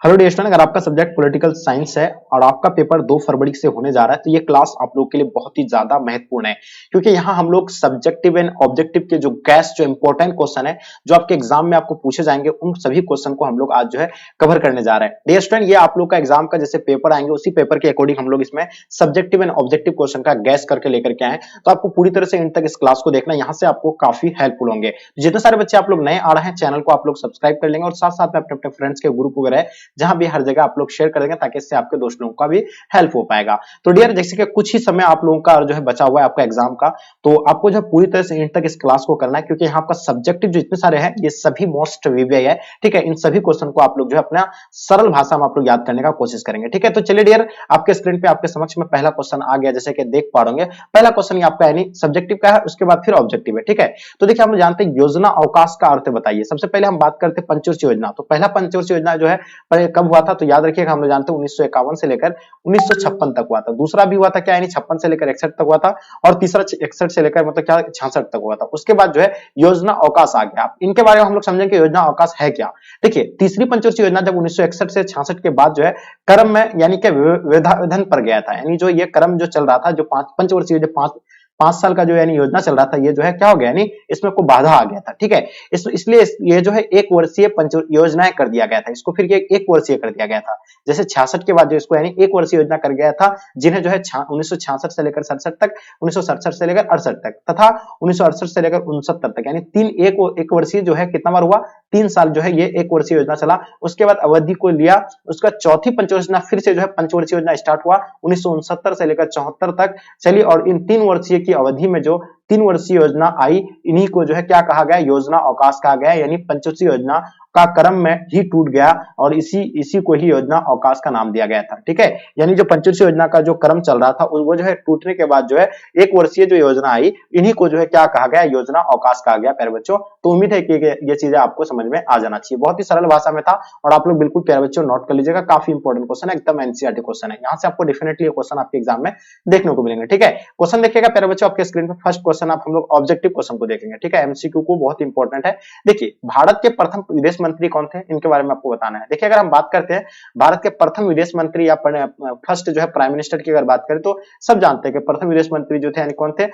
Hello dear student, अगर आपका subject political science है और आपका पेपर 2 फरवरी से होने जा रहा है तो ये क्लास आप लोग के लिए बहुत ही ज्यादा महत्वपूर्ण है, क्योंकि यहाँ हम लोग सब्जेक्टिव एंड ऑब्जेक्टिव के जो इंपॉर्टेंट क्वेश्चन है जो आपके एग्जाम में आपको पूछे जाएंगे, उन सभी क्वेश्चन को हम लोग आज जो है कवर करने जा रहे हैं। डियर स्टूडेंट, ये आप लोग का एग्जाम का जैसे पेपर आएंगे उसी पेपर के अकॉर्डिंग हम लोग इसमें सब्जेक्टिव एंड ऑब्जेक्टिव क्वेश्चन का गैस करके लेकर के आए, तो आपको पूरी तरह से इन तक इस क्लास को देखना, यहाँ से आपको काफी हेल्पफुल होंगे। जितने सारे बच्चे आप लोग नए आ रहे हैं चैनल को आप लोग सब्सक्राइब कर लेंगे और साथ साथ में अपने अपने फ्रेंड्स के ग्रुप वगैरह जहां भी हर जगह आप लोग शेयर कर देंगे ताकि इससे आपके दोस्त लोगों का भी हेल्प हो पाएगा। तो डियर, जैसे कि कुछ ही समय आप लोगों का जो है बचा हुआ है आपका एग्जाम का, तो आपको जो पूरी तरह से एंड तक इस क्लास को करना है, क्योंकि यहाँ आपका सब्जेक्टिव जो इतने सारे हैं ये सभी मोस्ट वीवीआई है। ठीक है, इन सभी क्वेश्चन को आप लोग जो है अपना सरल भाषा में आप लोग याद करने का कोशिश करेंगे। ठीक है, तो चलिए डियर, आपके स्क्रीन पे आपके समक्ष में पहला क्वेश्चन आ गया, जैसे कि देख पा रहे होंगे। पहला क्वेश्चन ये आपका यानी सब्जेक्टिव का है, उसके बाद फिर ऑब्जेक्टिव है। ठीक है, तो देखिए हम जानते हैं योजना अवकाश का अर्थ बताइए। सबसे पहले हम बात करते हैं पंचवर्षीय योजना। तो पहला पंचवर्षीय योजना जो है कब हुआ था, तो याद रखिएगा हम लोग जानते हैं 1951 से लेकर 1956 तक हुआ था। दूसरा भी हुआ था क्या, यानी 56 से लेकर 61 तक हुआ था, और तीसरा 61 से लेकर मतलब क्या 66 तक हुआ था। उसके बाद जो है योजना अवकाश आ गया। इनके बारे में हम लोग समझेंगे योजना अवकाश है क्या। देखिए, तीसरी पंचवर्षीय योजना जब 1961 से 66 के बाद जो है क्रम में यानी कि विधान पर गया था, यानी जो ये क्रम जो चल रहा था, जो पंचवर्षीय जो 5 साल का जो यानी योजना चल रहा था, ये जो है क्या हो गया, यानी इसमें कोई बाधा आ गया था। ठीक है, इसलिए ये जो है एक वर्षीय योजनाएं कर दिया गया था, इसको फिर ये एक वर्षीय कर दिया गया था। जैसे 66 के बाद जो इसको यानी एक वर्षीय योजना कर गया था, जिन्हें जो है 1966 से लेकर 67 तक, 1967 से लेकर 68 तक तथा 1968 से लेकर 69 तक, यानी एक वर्षीय जो है कितना बार हुआ, 3 साल जो है ये एक वर्षीय योजना चला। उसके बाद अवधि को लिया, उसका चौथी पंचवर्षीय योजना फिर से जो है पंचवर्षीय योजना स्टार्ट हुआ 1969 से लेकर 74 तक चली, और इन 3 वर्षीय की अवधि में जो 3 वर्षीय योजना आई, इन्हीं को जो है क्या कहा गया, योजना अवकाश कहा गया, यानी पंचवर्षीय योजना का क्रम में ही टूट गया और इसी को ही योजना अवकाश का नाम दिया गया था। ठीक है, यानी जो पंचवर्षीय योजना का जो क्रम चल रहा था वो जो है टूटने के बाद जो है एक वर्षीय जो योजना आई, इन्हीं को जो है क्या कहा गया, योजना अवकाश कहा गया प्यारे बच्चों। तो उम्मीद है कि ये चीजें आपको समझ में आ जाना चाहिए। बहुत ही सरल भाषा में था और आप लोग बिल्कुल प्यारे बच्चों नोट कर लीजिएगा, काफी इंपॉर्टेंट क्वेश्चन है, एकदम एनसीईआरटी क्वेश्चन है। यहाँ से आपको डेफिनेटली ये क्वेश्चन आपके एग्जाम में देखने को मिलेंगे। ठीक है, क्वेश्चन देखिएगा प्यारे बच्चों, आपके स्क्रीन पर फर्स्ट क्वेश्चन आप हम लोग ऑब्जेक्टिव क्वेश्चन को देखेंगे। ठीक है, एमसीक्यू को बहुत इंपॉर्टेंट है। देखिए, भारत के प्रथम विदेश मंत्री कौन थे, इनके बारे में आपको बताना है। देखिए, अगर हम बात करते हैं भारत के प्रथम विदेश मंत्री या फर्स्ट जो है प्राइम मिनिस्टर की अगर बात करें, तो सब जानते हैं कि प्रथम विदेश मंत्री जो थे यानी कौन थे,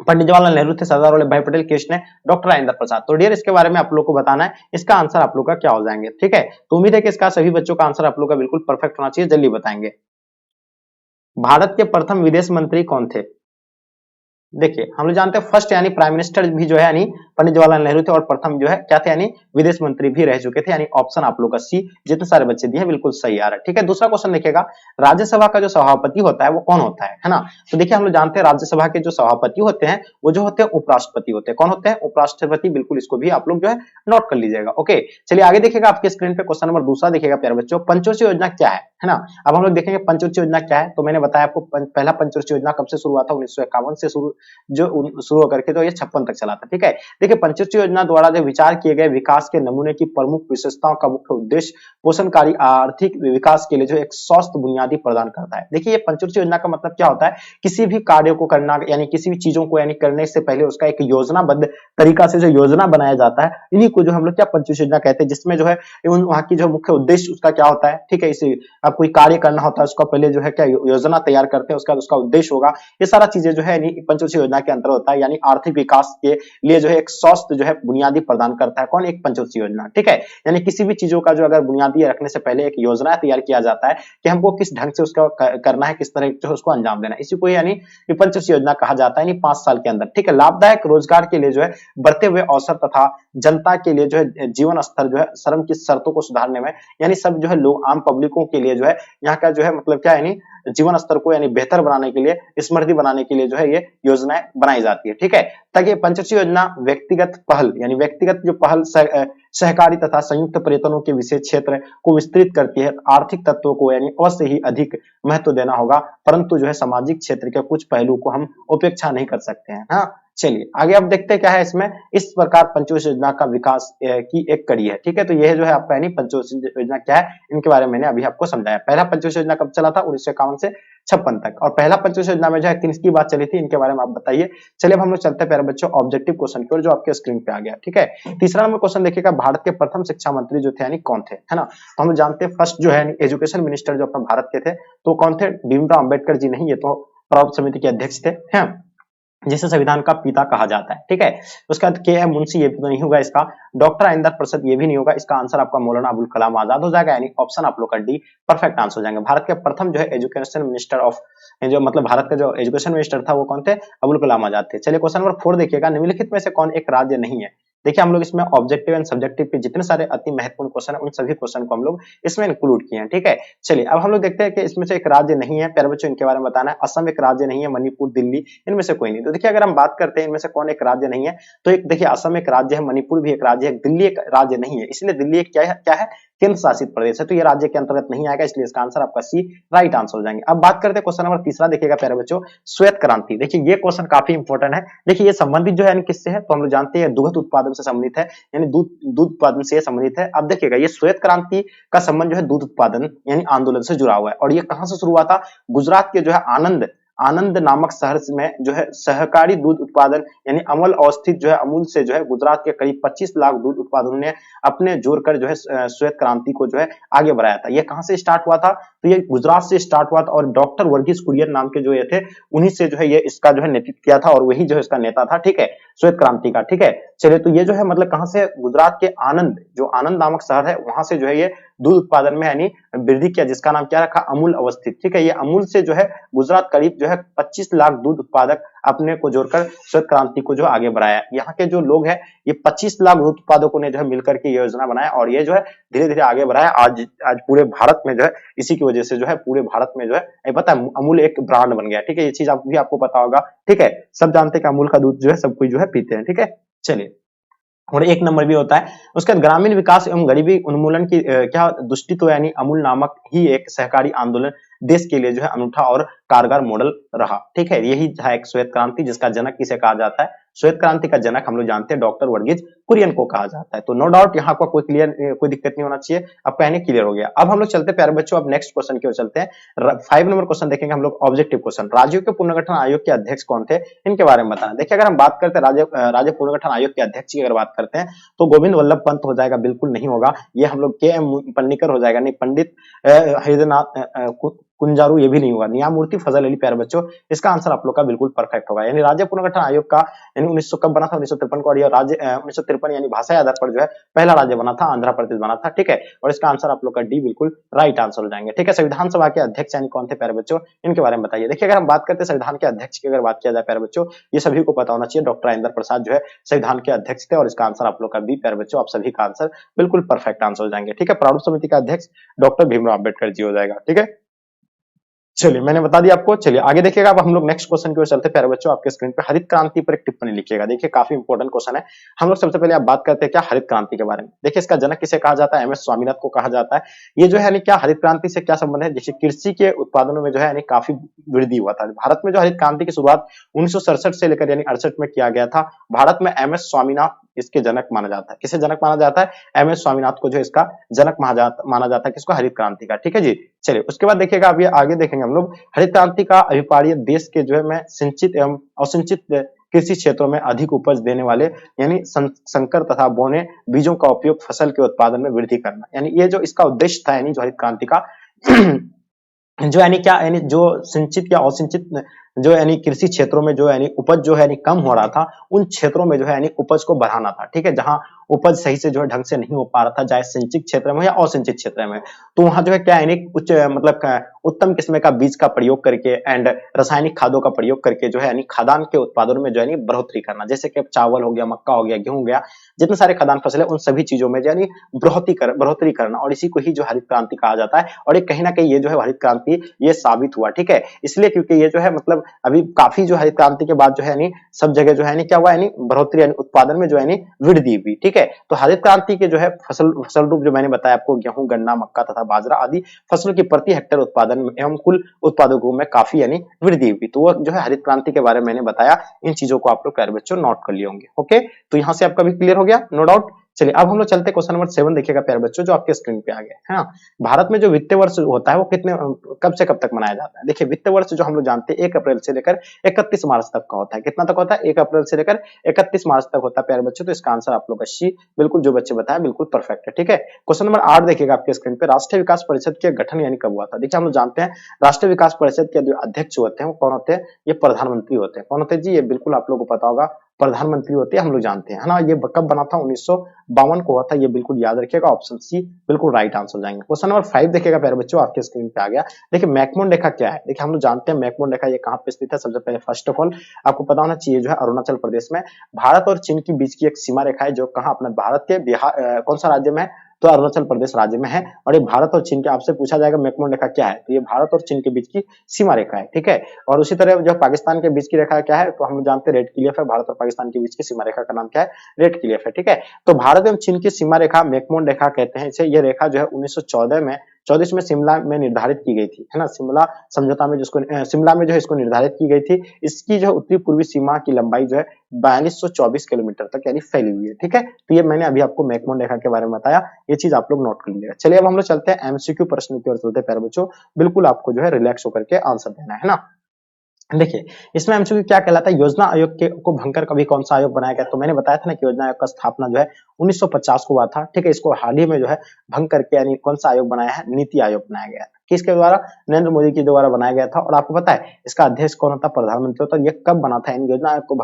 पंडित जवाहरलाल नेहरू थे, सरदार वल्लभ भाई पटेल, कृष्ण, डॉक्टर राजेंद्र प्रसाद। तो डियर, इसके बारे में आप लोग को बताना है, इसका आंसर आप लोग का क्या हो जाएंगे। ठीक है, तो उम्मीद है कि इसका सभी बच्चों का आंसर आप लोग का बिल्कुल परफेक्ट होना चाहिए, जल्दी बताएंगे। भारत के प्रथम विदेश मंत्री कौन थे। देखिए, हम लोग जानते हैं फर्स्ट यानी प्राइम मिनिस्टर भी जो है यानी पंडित जवाहरलाल नेहरू थे, और प्रथम जो है क्या थे, यानी विदेश मंत्री भी रह चुके थे, यानी ऑप्शन आप लोग का सी, जितने सारे बच्चे दिए बिल्कुल सही आ रहा है। ठीक है, दूसरा क्वेश्चन देखिएगा, राज्यसभा का जो सभापति होता है वो कौन होता है ना। तो देखिए, हम लोग जानते हैं राज्यसभा के जो सभापति होते हैं वो जो होते हैं उपराष्ट्रपति होते हैं। कौन होते हैं, उपराष्ट्रपति। बिल्कुल इसको भी आप लोग जो है नोट कर लीजिएगा। ओके, चलिए आगे देखिएगा, आपके स्क्रीन पे क्वेश्चन नंबर दूसरा देखिएगा प्यारे बच्चों, पंचवर्षीय योजना क्या है ना। अब हम लोग देखेंगे पंचवर्षीय योजना क्या है। तो मैंने बताया आपको पहला पंचवर्षीय योजना कब से शुरू हुआ था, 1951 से शुरू होकर के तो ये 56 तक चला था। ठीक है, देखिए, पंचवर्षीय योजना द्वारा जो विचार किए गए विकास के नमूने की प्रमुख विशेषताओं का मुख्य उद्देश्य पोषणकारी आर्थिक विकास के लिए जो एक स्वस्थ बुनियादी प्रदान करता है। देखिए, ये पंचवर्षीय योजना का मतलब क्या होता है, किसी भी कार्य को करना यानी किसी भी चीजों को यानी करने से पहले उसका एक योजनाबद्ध तरीका से जो योजना बनाया जाता है, इन्हीं को जो हम लोग क्या पंचवर्षीय योजना कहते हैं, जिसमें जो है वहां की जो मुख्य उद्देश्य उसका क्या होता है। ठीक है, इसे अब कोई कार्य करना होता है उसका पहले जो है क्या योजना तैयार करते हैं, उसका उसका उद्देश्य होगा, ये सारा चीजें जो है पंचवर्षीय योजना के अंतर्गत होता है, यानी आर्थिक विकास के लिए जो है एक स्वस्थ जो है बुनियादी प्रदान करता है। कौन, एक पंचवर्षीय योजना। ठीक है, यानी किसी भी चीजों का जो अगर बुनियादी रखने से पहले एक योजना तैयार किया जाता है कि हमको किस ढंग से उसका करना है, किस तरह जो है उसको अंजाम देना है, इसी को यानी पंचवर्षीय योजना कहा जाता है, यानी 5 साल के अंदर। ठीक है, लाभदायक रोजगार के लिए जो है बढ़ते हुए अवसर तथा जनता के लिए जो है जीवन स्तर जो है श्रम की शर्तों को सुधारने में, यानी सब जो है लोग आम पब्लिकों के लिए जो है यहाँ का जो है मतलब क्या, यानी जीवन स्तर को यानी बेहतर बनाने के लिए, समृद्धि बनाने के लिए जो है ये योजनाएं बनाई जाती है। ठीक है, ताकि पंचवर्षीय योजना व्यक्तिगत पहल यानी व्यक्तिगत जो पहल सहकारी तथा संयुक्त प्रयत्नों के विशेष क्षेत्र को विस्तृत करती है। आर्थिक तत्वों को यानी अवश्य ही अधिक महत्व देना होगा, परंतु जो है सामाजिक क्षेत्र के कुछ पहलू को हम उपेक्षा नहीं कर सकते हैं। हाँ, चलिए आगे अब देखते हैं क्या है इसमें। इस प्रकार पंचवर्षीय योजना का विकास की एक कड़ी है। ठीक है, तो यह जो है आपका यानी पंचवर्षीय योजना क्या है, इनके बारे में मैंने अभी आपको समझाया। पहला पंचवर्षीय योजना कब चला था, 1951 से 56 तक। और पहला पंचवर्षीय योजना में जो है किसकी बात चली थी, इनके बारे में आप बताइए। चलिए अब हम लोग चलते हैं प्यारे बच्चों ऑब्जेक्टिव क्वेश्चन की ओर, जो आपके स्क्रीन पे आ गया, ठीक है। तीसरा नंबर क्वेश्चन देखिएगा, भारत के प्रथम शिक्षा मंत्री जो थे यानी कौन थे, है ना। तो हम लोग जानते हैं फर्स्ट जो है एजुकेशन मिनिस्टर जो अपना भारत के थे, तो कौन थे, भीमराव अंबेडकर जी नहीं, ये तो प्रारूप समिति के अध्यक्ष थे, हैं, जिसे संविधान का पिता कहा जाता है, ठीक है। उसके बाद के एम मुंशी, ये भी तो नहीं होगा इसका। डॉक्टर आइंदर प्रसाद, ये भी नहीं होगा। इसका आंसर आपका मौलाना अबुल कलाम आजाद हो जाएगा, यानी ऑप्शन आप लोग का डी परफेक्ट आंसर हो जाएंगे। भारत के प्रथम जो है एजुकेशन मिनिस्टर ऑफ, जो मतलब भारत का जो एजुकेशन मिनिस्टर था वो कौन थे, अबुल कलाम आजाद थे। चलिए क्वेश्चन नंबर 4 देखिएगा, निम्नलिखित में से कौन एक राज्य नहीं है। देखिए हम लोग इसमें ऑब्जेक्टिव एंड सब्जेक्टिव के जितने सारे अति महत्वपूर्ण क्वेश्चन है, उन सभी क्वेश्चन को हम लोग इसमें इंक्लूड किए हैं, ठीक है। चलिए अब हम लोग देखते हैं कि इसमें से एक राज्य नहीं है, प्यारे बच्चों इनके बारे में बताना है। असम एक राज्य नहीं है, मणिपुर, दिल्ली, इनमें से कोई नहीं। तो देखिए अगर हम बात करते हैं इनमें से कौन एक राज्य नहीं है, तो एक देखिए असम एक राज्य है, मणिपुर भी एक राज्य है, दिल्ली एक राज्य नहीं है। इसलिए दिल्ली एक क्या है, केंद्र शासित प्रदेश है, तो ये राज्य के अंतर्गत नहीं आएगा, इसलिए इसका आंसर आपका सी राइट आंसर हो जाएंगे। अब बात करते हैं क्वेश्चन नंबर तीसरा, देखिएगा प्यारे बच्चों, श्वेत क्रांति। देखिए ये क्वेश्चन काफी इंपॉर्टेंट है। देखिए ये संबंधित जो है किससे है, तो हम लोग जानते हैं दुग्ध उत्पादन से संबंधित है, यानी दूध उत्पादन से संबंधित है। अब देखिएगा ये श्वेत क्रांति का संबंध जो है दूध उत्पादन यानी आंदोलन से जुड़ा हुआ है, और ये कहां से शुरू हुआ था, गुजरात के जो है आनंद नामक शहर में जो है सहकारी दूध उत्पादन यानी अमल अवस्थित जो है अमूल से जो है गुजरात के करीब 25 लाख दूध उत्पादकों ने अपने जोड़कर जो है श्वेत क्रांति को जो है आगे बढ़ाया था। ये कहां से स्टार्ट हुआ था, तो ये गुजरात से स्टार्ट हुआ था, और डॉक्टर वर्गीस कुरियन नाम के जो ये थे, उन्हीं से जो है ये इसका जो है नेतृत्व किया था, और वही जो है इसका नेता था, ठीक है, श्वेत क्रांति का, ठीक है। चलिए तो ये जो है मतलब कहां से, गुजरात के आनंद नामक शहर है, वहां से जो है ये दूध उत्पादन में यानी वृद्धि किया, जिसका नाम क्या रखा, अमूल अवस्थित, ठीक है। ये अमूल से जो है गुजरात करीब जो है 25 लाख दूध उत्पादक अपने को जोड़कर श्वेत क्रांति को जो आगे बढ़ाया। यहाँ के जो लोग हैं ये 25 लाख दूध उत्पादकों ने जो है मिलकर के योजना बनाया, और ये जो है धीरे धीरे आगे बढ़ाया। आज पूरे भारत में जो है इसी की वजह से जो है पूरे भारत में जो है पता है अमूल एक ब्रांड बन गया, ठीक है। ये चीज भी आपको पता होगा, ठीक है। सब जानते हैं कि अमूल का दूध जो है सब कोई जो है पीते हैं, ठीक है। चलिए और एक नंबर भी होता है। उसके बाद ग्रामीण विकास एवं गरीबी उन्मूलन की क्या दृष्टि, तो यानी अमूल नामक ही एक सहकारी आंदोलन देश के लिए जो है अनूठा और कारगर मॉडल रहा, ठीक है। यही था एक श्वेत क्रांति, जिसका जनक किसे कहा जाता है, श्वेत क्रांति का जनक हम लोग जानते हैं डॉक्टर वर्गीज कुरियन को कहा जाता है। तो नो डाउट यहाँ को कोई दिक्कत नहीं होना चाहिए, अब कहने क्लियर हो गया। अब हम लोग चलते हैं प्यारे बच्चों, अब नेक्स्ट क्वेश्चन की ओर चलते हैं। 5 नंबर क्वेश्चन देखेंगे हम लोग, ऑब्जेक्टिव क्वेश्चन। राज्यों के पुनर्गठन आयोग के अध्यक्ष कौन थे, इनके बारे में बताना। देखिए अगर हम बात करते हैं राज्य पुनर्गठन आयोग के अध्यक्ष की अगर बात करते हैं, तो गोविंद वल्लभ पंत हो जाएगा, बिल्कुल नहीं होगा। ये हम लोग के एम पन्नीकर हो जाएगा, नहीं, पंडित हरिन्द्रनाथ कुंजारू, ये भी नहीं होगा। न्यायमूर्ति फजल अली, प्यारे बच्चों इसका आंसर आप लोग का बिल्कुल परफेक्ट होगा। यानी राज्य पुनर्गठन आयोग का यानी 1900 कब बना था, 1953 को, और यह राज्य 1953 यानी भाषा आधार पर जो है पहला राज्य बना था, आंध्र प्रदेश बना था, ठीक है। और इसका आंसर आप लोग का डी बिल्कुल राइट आंसर हो जाएंगे, ठीक है। संविधान सभा के अध्यक्ष यानी कौन थे प्यारे बच्चों, इनके बारे में बताइए। देखिए अगर हम बात करते हैं संविधान के अध्यक्ष की अगर बात किया जाए प्यारे बच्चों, ये सभी को पता होना चाहिए, डॉक्टर राजेंद्र प्रसाद जो है संविधान के अध्यक्ष थे, और इसका आंसर आप लोग का बी प्यारे बच्चों, आप सभी का आंसर बिल्कुल परफेक्ट आंसर हो जाएंगे, ठीक है। प्रारूप समिति का अध्यक्ष डॉक्टर भीमराव अम्बेडकर जी हो जाएगा, ठीक है। चलिए मैंने बता दिया आपको। चलिए आगे देखिएगा, अब हम लोग नेक्स्ट क्वेश्चन की ओर चलते हैं प्यारे बच्चों। आपके स्क्रीन पे हरित क्रांति पर एक टिप्पणी लिखिएगा। देखिए काफी इंपॉर्टेंट क्वेश्चन है। हम लोग सबसे पहले आप बात करते हैं क्या हरित क्रांति के बारे में। देखिए इसका जनक किसे कहा जाता है, एम एस स्वामीनाथन को कहा जाता है। ये जो है यानी क्या हरित क्रांति से क्या संबंध है, जैसे कृषि के उत्पादनों में जो है यानी काफी वृद्धि हुआ था। भारत में जो हरित क्रांति की शुरुआत 1967 से लेकर यानी 68 में किया गया था। भारत में एम एस स्वामीनाथन इसके जनक माना जाता है। किसे जनक माना जाता है, एम एस स्वामीनाथन को जो इसका जनक माना जाता है, किसको, हरित क्रांति का, ठीक है जी। चलिए उसके बाद देखिएगा, अभी आगे देखेंगे हम लोग हरित क्रांति का अभिप्राय देश के जो है में सिंचित एवं असिंचित कृषि क्षेत्रों में अधिक उपज देने वाले यानी संकर तथा बोने बीजों का उपयोग फसल के उत्पादन में वृद्धि करना, यानी ये जो इसका उद्देश्य था, यानी जो हरित क्रांति का जो यानी क्या, यानी जो सिंचित या असिंचित जो यानी कृषि क्षेत्रों में जो यानी उपज जो है यानी कम हो रहा था, उन क्षेत्रों में जो है यानी उपज को बढ़ाना था, ठीक है। जहां उपज सही से जो है ढंग से नहीं हो पा रहा था, चाहे सिंचित क्षेत्र में या असिंचित क्षेत्र में, तो वहां जो है क्या यानी उच्च मतलब उत्तम किस्म का बीज का प्रयोग करके एंड रासायनिक खादों का प्रयोग करके जो है यानी खाद्यान्न के उत्पादन में जो है बढ़ोतरी करना, जैसे कि चावल हो गया, मक्का हो गया, गेहूं हो गया, जितने सारे खाद्यान्न फसल है उन सभी चीजों में यानी बढ़ोतरी करना, और इसी को ही जो हरित क्रांति कहा जाता है। और एक कहीं ना कहीं ये जो है हरित क्रांति ये साबित हुआ, ठीक है। इसलिए क्योंकि ये जो है मतलब अभी काफी जो हरित क्रांति के बाद जो है यानी सब जगह जो है यानी क्या हुआ, यानी बढ़ोतरी यानी उत्पादन में जो है यानी वृद्धि हुई, ठीक है। तो हरित क्रांति के जो है फसल रूप जो मैंने बताया आपको, गेहूं, गन्ना, मक्का तथा बाजरा आदि फसलों की प्रति हेक्टेयर उत्पादन एवं कुल उत्पादकों में काफी यानी वृद्धि हुई। तो वो जो है हरित क्रांति के बारे में मैंने बताया, इन चीजों को आप लोग प्यारे बच्चों नोट कर लिए होंगे, ओके। तो यहाँ से आपका भी क्लियर हो गया, नो डाउट। चलिए अब हम लोग चलते हैं क्वेश्चन नंबर 7 देखिएगा प्यारे बच्चों जो आपके स्क्रीन पे आ गया है ना। भारत में जो वित्तीय वर्ष होता है वो कितने कब से कब तक मनाया जाता है। देखिए वित्तीय वर्ष जो हम लोग जानते हैं 1 अप्रैल से लेकर 31 मार्च तक का होता है। कितना तक होता है? 1 अप्रैल से लेकर 31 मार्च तक होता है प्यारे बच्चों। तो इसका आंसर आप लोग का सी बिल्कुल जो बच्चे बताए बिल्कुल परफेक्ट है। ठीक है, क्वेश्चन नंबर 8 देखिएगा आपके स्क्रीन पे, राष्ट्रीय विकास परिषद के गठन यानी कब हुआ था। देखिए हम लोग जानते हैं राष्ट्रीय विकास परिषद के जो अध्यक्ष होते हैं वो कौन होते हैं? ये प्रधानमंत्री होते हैं। कौन होते हैं जी? ये बिल्कुल आप लोगों को पता होगा, प्रधानमंत्री होते हैं, हम लोग जानते हैं है ना। ये कब बना था? 1952 को हुआ था। ये बिल्कुल याद रखिएगा, ऑप्शन सी बिल्कुल राइट आंसर हो जाएंगे। क्वेश्चन नंबर 5 देखिएगा प्यारे बच्चों आपके स्क्रीन पे आ गया। देखिए मैकमोहन रेखा क्या है? देखिए हम लोग जानते हैं मैकमोहन रेखा ये कहां पे स्थित है। सबसे पहले फर्स्ट ऑफ ऑल आपको पता होना चाहिए जो है अरुणाचल प्रदेश में भारत और चीन के बीच की एक सीमा रेखा है जो कहां अपने भारत के बिहार कौन सा राज्य में है? तो अरुणाचल प्रदेश राज्य में है। और ये भारत और चीन के, आपसे पूछा जाएगा मैकमोहन रेखा क्या है, तो ये भारत और चीन के बीच की सीमा रेखा है। ठीक है, और उसी तरह जो पाकिस्तान के बीच की रेखा क्या है? तो हम जानते हैं रेड क्लिफ है। भारत और पाकिस्तान के बीच की सीमा रेखा का नाम क्या है? रेड क्लिफ है। ठीक है, तो भारत एवं चीन की सीमा रेखा मैकमोहन रेखा कहते हैं इसे। ये रेखा जो है 1914 में 24 में शिमला में निर्धारित की गई थी है ना। शिमला समझौता में जिसको शिमला में जो है इसको निर्धारित की गई थी। इसकी जो उत्तरी पूर्वी सीमा की लंबाई जो है 4224 किलोमीटर तक यानी फैली हुई है। ठीक है, तो ये मैंने अभी आपको मैकमोहन रेखा के बारे में बताया, ये चीज आप लोग नोट कर लीजिएगा। चलिए अब हम लोग चलते हैं एमसीक्यू प्रश्न की ओर चलते हैं प्यारे बच्चों। बिल्कुल आपको जो है रिलैक्स होकर के आंसर देना है ना। देखिए इसमें एमसीक्यू क्या कहलाता है? योजना आयोग के को भंग कर कभी कौन सा आयोग बनाया गया? तो मैंने बताया था ना कि योजना आयोग का स्थापना जो है 1950 को हुआ था। ठीक है, इसको हाल ही में जो है भंग करके यानी कौन सा आयोग बनाया है? नीति आयोग बनाया गया था। किसके द्वारा? नरेंद्र मोदी के द्वारा बनाया गया था। और आपको पता है इसका अध्यक्ष कौन होता? प्रधानमंत्री होता। ये कब बना था? इन योजना आयोग को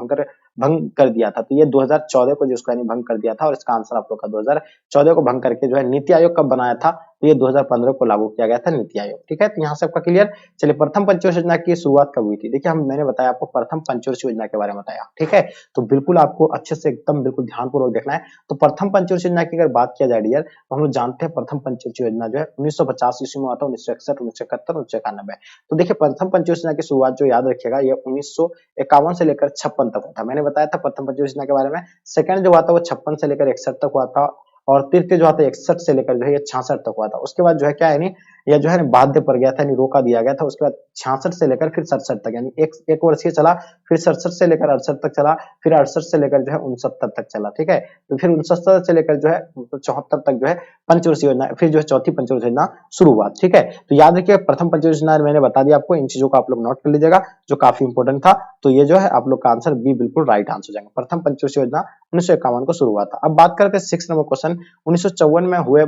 भंग कर दिया था। तो ये 2014 को जिसको यानी भंग कर दिया था। और इसका आंसर आप लोग का 2014 को भंग करके जो है नीति आयोग कब बनाया था? तो ये 2015 को लागू किया गया था नीति आयोग। ठीक है, तो यहाँ से आपका क्लियर। चलिए प्रथम पंचवर्ष योजना की शुरुआत कब हुई थी? देखिए मैंने बताया आपको प्रथम पंचवर्ष योजना के बारे में बताया। ठीक है, तो बिल्कुल आपको अच्छे से एकदम बिल्कुल ध्यानपूर्वक देखना है। तो प्रथम पंचवर्ष योजना की अगर बात किया जाए डियर, तो हम लोग जानते हैं प्रथम पंचवर्ष योजना जो है 1950 ईस्वी में हुआ था। 1961, 1971, 1991। तो देखिए प्रथम पंचवर्ष योजना की शुरुआत जो याद रखिएगा ये 1951 से लेकर 56 तक हुआ था। मैंने बताया था प्रथम पंचवर्ष योजना के बारे में। सेकंड जो हुआ था वो 56 से लेकर 61 तक हुआ था। और तृतीय जो आता है 61 से लेकर जो है ये 66 तक हुआ था। उसके बाद जो है क्या है नहीं, यह जो है बाध्य पड़ गया था यानी रोका दिया गया था। उसके बाद 66 से लेकर फिर 67 तक यानी एक वर्ष ये चला। फिर 67 से लेकर 68 तक चला। फिर 68 से लेकर जो है 69 तक चला। ठीक है, तो फिर 69 से लेकर जो है 74 तक जो है पंचवर्षीय योजना, फिर जो है चौथी पंचवर्षीय योजना शुरू हुआ। ठीक है, तो याद रखिए प्रथम पंचवर्षीय योजना मैंने बता दिया आपको। इन चीजों को आप लोग नोट कर लीजिएगा जो काफी इंपॉर्टेंट था। तो ये जो है आप लोग का आंसर बी बिल्कुल राइट आंसर हो जाएगा। प्रथम पंचवर्षीय योजना 1951 को शुरू हुआ था। अब बात करते हैं 6 नंबर क्वेश्चन। 1954 में हुए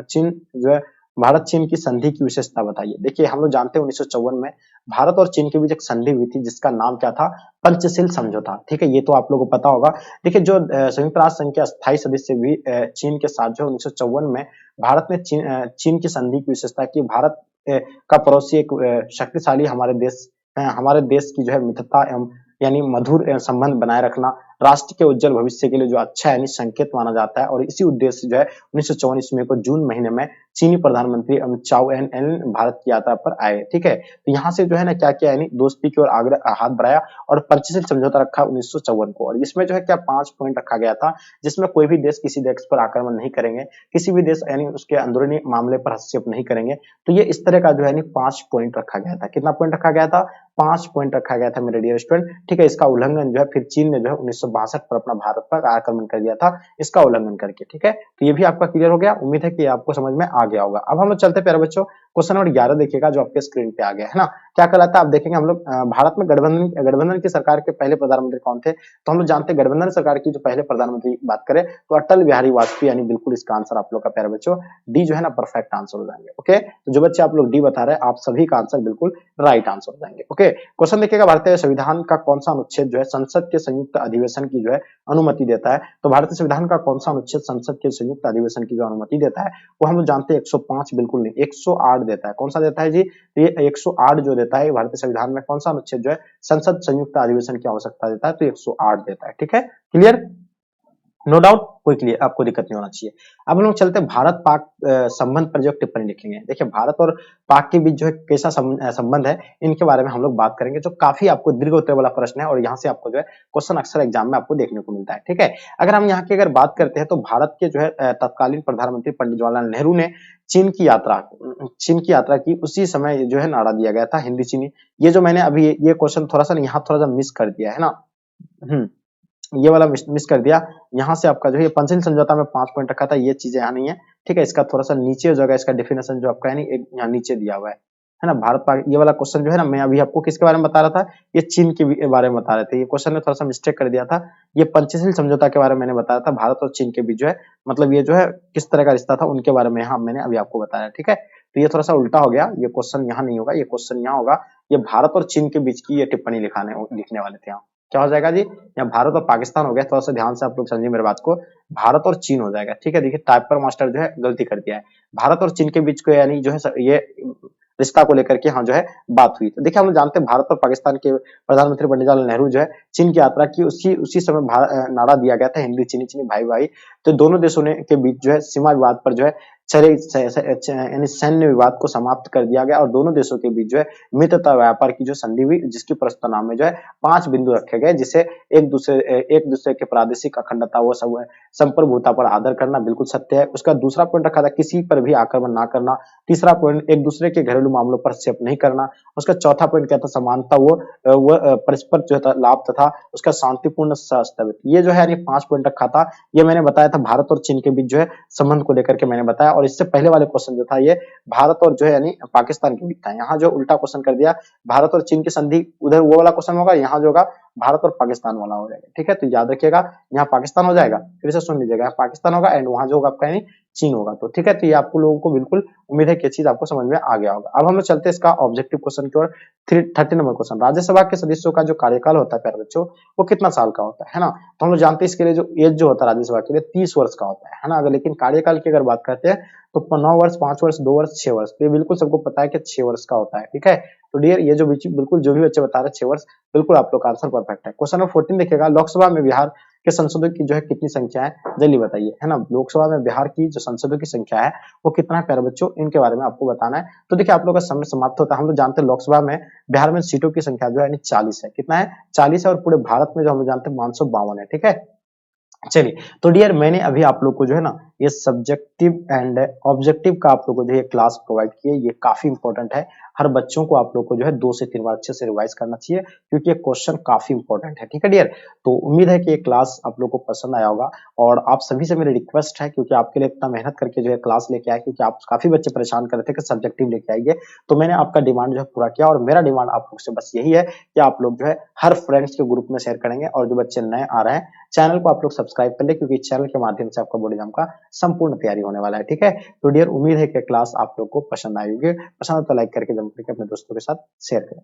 चीन जो है भारत चीन की संधि की विशेषता बताइए। देखिए हम लोग जानते हैं 1954 में भारत और चीन के बीच एक संधि हुई थी जिसका नाम क्या था? पंचशील समझौता। ठीक है, ये तो आप लोगों को पता होगा। देखिए जो संयुक्त राष्ट्र संघ के अस्थायी सदस्य भी चीन के साथ जो 1954 में भारत ने चीन की संधि की विशेषता की। भारत का पड़ोसी एक शक्तिशाली हमारे देश की जो है मित्रता एवं यानी मधुर संबंध बनाए रखना राष्ट्र के उज्जवल भविष्य के लिए जो अच्छा यानी संकेत माना जाता है। और इसी उद्देश्य जो है 1954 ईस्वी को जून महीने में चीनी प्रधानमंत्री चाउ एन एन भारत की यात्रा पर आए। ठीक है, तो यहाँ से जो है ना क्या किया यानी दोस्ती की ओर आग्रह हाथ बढ़ाया और पंचशील समझौता रखा 1954 को। और इसमें जो है क्या 5 पॉइंट रखा गया था जिसमें कोई भी देश किसी देश पर आक्रमण नहीं करेंगे, किसी भी देश यानी उसके अंदरूनी मामले पर हस्तक्षेप नहीं करेंगे। तो ये इस तरह का जो है 5 पॉइंट रखा गया था। कितना पॉइंट रखा गया था? 5 पॉइंट रखा गया था मेरे डियर स्टूडेंट। ठीक है, इसका उल्लंघन जो है फिर चीन ने जो है 1962 पर अपना भारत पर आक्रमण कर दिया था इसका उल्लंघन करके। ठीक है, तो ये भी आपका क्लियर हो गया। उम्मीद है कि आपको समझ में आ गया होगा। अब हम लोग चलते प्यारे बच्चों क्वेश्चन नंबर 11 देखिएगा जो आपके स्क्रीन पे आ गया है ना। क्या कहलाता है आप देखेंगे हम लोग भारत में गठबंधन की सरकार के पहले प्रधानमंत्री कौन थे? तो हम लोग जानते हैं गठबंधन सरकार की जो पहले प्रधानमंत्री बात करें तो अटल बिहारी वाजपेयी यानी बिल्कुल इसका आंसर आप लोग का प्यारे बच्चों डी जो है ना परफेक्ट आंसर हो जाएंगे। ओके, तो जो बच्चे आप लोग डी बता रहे हैं आप सभी का आंसर बिल्कुल राइट आंसर हो जाएंगे। ओके, क्वेश्चन देखिएगा भारतीय संविधान का कौन सा अनुच्छेद जो है संसद के संयुक्त अधिवेशन की जो है अनुमति देता है? तो भारतीय संविधान का कौन सा अनुच्छेद संसद के संयुक्त अधिवेशन की जो अनुमति देता है? वो हम लोग जानते हैं 105 बिल्कुल नहीं 108 देता है। कौन सा देता है जी? ये 108 जो देता है भारतीय संविधान में कौन सा अनुच्छेद जो है संसद संयुक्त अधिवेशन की आवश्यकता देता है? तो 108 देता है। ठीक है, क्लियर, नो डाउट, कोई क्लियर आपको दिक्कत नहीं होना चाहिए। अब हम लोग चलते हैं भारत पाक संबंध पर जो टिप्पणी लिखेंगे। देखिए भारत और पाक के बीच जो है कैसा संबंध है इनके बारे में हम लोग बात करेंगे जो काफी आपको दीर्घ उत्तर वाला प्रश्न है और यहाँ से आपको जो है क्वेश्चन अक्सर एग्जाम में आपको देखने को मिलता है। ठीक है, अगर हम यहाँ की अगर बात करते हैं तो भारत के जो है तत्कालीन प्रधानमंत्री पंडित जवाहरलाल नेहरू ने चीन की यात्रा की। उसी समय जो है नारा दिया गया था हिंदी चीनी। ये जो मैंने अभी ये क्वेश्चन थोड़ा सा यहाँ थोड़ा सा मिस कर दिया है ना। ये वाला मिस कर दिया। यहाँ से आपका जो है पंचशील समझौता में 5 पॉइंट रखा था, ये चीजें यहाँ नहीं है, ठीक है। इसका थोड़ा सा नीचे हो जाएगा, इसका डेफिनेशन जो आपका है नहीं, एक यहाँ नीचे दिया हुआ है ना। भारत पाक ये वाला क्वेश्चन जो है ना, मैं अभी आपको किसके बारे में बता रहा था, ये चीन के बारे में बता रहे थे। ये क्वेश्चन में थोड़ा सा मिस्टेक कर दिया था, ये पंचशील समझौता के बारे में मैंने बताया था। भारत और चीन के बीच जो है, मतलब ये जो है किस तरह का रिश्ता था, उनके बारे में यहाँ मैंने अभी आपको बताया, ठीक है। तो ये थोड़ा सा उल्टा हो गया, ये क्वेश्चन यहाँ नहीं होगा, ये क्वेश्चन यहाँ होगा। ये भारत और चीन के बीच की ये टिप्पणी लिखने वाले थे यहाँ। क्या हो जाएगा जी, यहाँ भारत और पाकिस्तान हो गया। थोड़ा सा ध्यान से आप लोग समझिए मेरे बात को, भारत और चीन हो जाएगा, ठीक है। देखिए टाइपर मास्टर जो है गलती कर दिया है, भारत और चीन के बीच को यानी जो है ये रिश्ता को लेकर के यहाँ जो है बात हुई। तो देखिए हम लोग जानते हैं भारत और पाकिस्तान के प्रधानमंत्री पंडित जवाहरलाल नेहरू जो है चीन की यात्रा की, उसी समय नारा दिया गया था, हिंदी चीनी चीनी भाई भाई। तो दोनों देशों ने के बीच जो है सीमा विवाद पर जो है यानी सैन्य विवाद को समाप्त कर दिया गया, और दोनों देशों के बीच जो है मित्रता व्यापार की जो संधि हुई, जिसकी प्रस्तावना में जो है 5 बिंदु रखे गए, जिसे एक दूसरे के प्रादेशिक अखंडता व संप्रभुता पर आदर करना बिल्कुल सत्य है। उसका दूसरा पॉइंट रखा था किसी पर भी आक्रमण ना करना। तीसरा पॉइंट एक दूसरे के घरेलू मामलों पर हस्तक्षेप नहीं करना। उसका चौथा पॉइंट क्या था, समानता व परस्पर जो था लाभ तथा उसका शांतिपूर्ण सहस्तित्व। ये जो है यानी 5 पॉइंट रखा था। ये मैंने बताया था भारत और चीन के बीच जो है संबंध को लेकर के मैंने बताया, और इससे पहले वाले क्वेश्चन जो था ये भारत और जो है यानी पाकिस्तान के बीच था। यहाँ जो उल्टा क्वेश्चन कर दिया, भारत और चीन की संधि उधर वो वाला क्वेश्चन होगा, यहाँ जो होगा भारत और पाकिस्तान वाला हो जाएगा, ठीक है। तो याद रखिएगा यहाँ पाकिस्तान हो जाएगा, फिर से सुन लीजिएगा, पाकिस्तान होगा एंड वहां जो होगा आपका यानी चीन होगा। तो ठीक है, तो ये आपको लोगों को बिल्कुल उम्मीद है कि ये चीज आपको समझ में आ गया होगा। अब हम लोग चलते हैं इसका ऑब्जेक्टिव क्वेश्चन की ओर। 30 नंबर क्वेश्चन, राज्यसभा के सदस्यों का जो कार्यकाल होता है प्यारे बच्चों, वो कितना साल का होता है ना। तो हम लोग जानते हैं इसके लिए जो एज जो होता है राज्यसभा के लिए 30 वर्ष का होता है ना। अगर लेकिन कार्यकाल की अगर बात करते हैं तो 9 वर्ष, 5 वर्ष, 2 वर्ष, 6 वर्ष। तो ये बिल्कुल सबको पता है कि 6 वर्ष का होता है, ठीक है। तो डियर ये जो बिल्कुल जो भी बच्चे बता रहे हैं 6 वर्ष, बिल्कुल आप लोग का आंसर परफेक्ट है। क्वेश्चन नंबर 14 देखिएगा, लोकसभा में बिहार के सांसदों की जो है कितनी संख्या है, जल्दी बताइए, है ना। लोकसभा में बिहार की जो सांसदों की संख्या है वो कितना है प्यारे बच्चों, इनके बारे में आपको बताना है। तो देखिए आप लोग का समय समाप्त होता है। हम लोग जानते हैं लोकसभा में बिहार में सीटों की संख्या जो है 40 है। कितना है, 40 है। और पूरे भारत में जो हम लोग जानते हैं 552 है, ठीक है। चलिए, तो डियर मैंने अभी आप लोग को जो है ना ये सब्जेक्टिव एंड ऑब्जेक्टिव का आप लोग को जो है क्लास प्रोवाइड किए, ये काफी इंपॉर्टेंट है। हर बच्चों को आप लोग को जो है 2 से 3 बार अच्छे से रिवाइज करना चाहिए, क्योंकि ये क्वेश्चन काफी इंपॉर्टेंट है, ठीक है डियर। तो उम्मीद है कि ये क्लास आप लोग को पसंद आया होगा, और आप सभी से मेरी रिक्वेस्ट है, क्योंकि आपके लिए इतना मेहनत करके जो है क्लास लेके आए, क्योंकि आप काफी बच्चे परेशान कर रहे थे कि सब्जेक्टिव लेके आइए, तो मैंने आपका डिमांड जो है पूरा किया। और मेरा डिमांड आप लोग से बस यही है कि आप लोग जो है हर फ्रेंड्स के ग्रुप में शेयर करेंगे, और जो बच्चे नए आ रहे हैं चैनल को आप लोग सब्सक्राइब कर ले, क्योंकि चैनल के माध्यम से आपका बोर्ड एग्जाम का संपूर्ण तैयारी होने वाला है, ठीक है। तो डियर उम्मीद है कि क्लास आप लोग को पसंद आई होगी। पसंद तो लाइक करके जरूर करके अपने दोस्तों के साथ शेयर करें।